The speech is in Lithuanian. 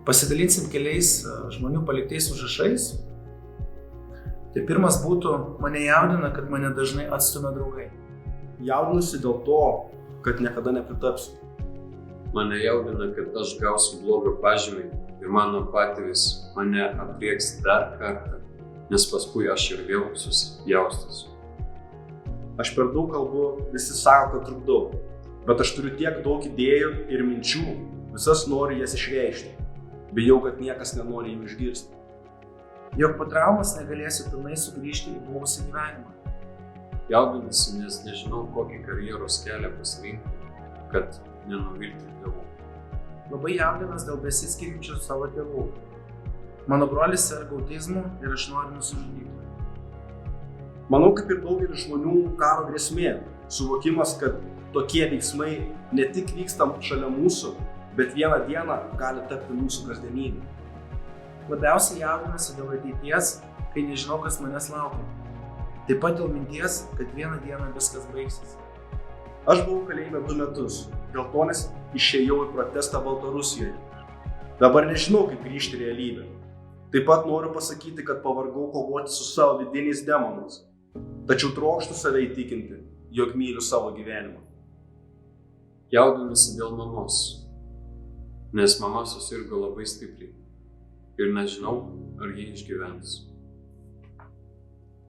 Pasidalinsim keliais žmonių paliktais užrašais. Tai pirmas būtų, mane jaudina, kad mane dažnai atstumia draugai. Jaudinusi dėl to, kad niekada nepritapsiu. Mane jaudina, kad aš gausiu blogą pažymį ir mano patėvis mane aprieks dar kartą, nes paskui aš ir vėl susipjaustysiu. Aš per daug kalbu, visi sako, kad trukdau, bet aš turiu tiek daug idėjų ir minčių, visas noriu jas išreikšti. Bijau, kad niekas nenori jų išgirsti. Jog po traumas negalėsiu pilnai sugrįžti į buvusį gyvenimą. Jaudinuosi, nes nežinau, kokį karjeros kelią pasirinkti, kad nenuvilti tėvų. Labai jaudinas dėl besiskiriančių savo tėvų. Mano brolis serga autizmu ir aš noriu nusižudyti. Manau, kaip ir daugelis žmonių, karo grėsmė, suvokimas, kad tokie veiksmai ne tik vyksta šalia mūsų, bet vieną dieną gali tapti mūsų kasdienybė. Labiausiai jaudinasi dėl ateities, kai nežinau, kas manęs laukia. Taip pat dėl minties, kad vieną dieną viskas baigsis. Aš buvau kalėjime 2 metus, dėl to nes išėjau į protestą Baltarusijoje. Dabar nežinau, kaip grįžti į realybę. Taip pat noriu pasakyti, kad pavargau kovoti su savo vidiniais demonais. Tačiau trokštu save įtikinti, jog myliu savo gyvenimą. Jaudinuosi dėl mamos, nes mama susirgo labai stipriai ir nežinau, ar ji išgyvens.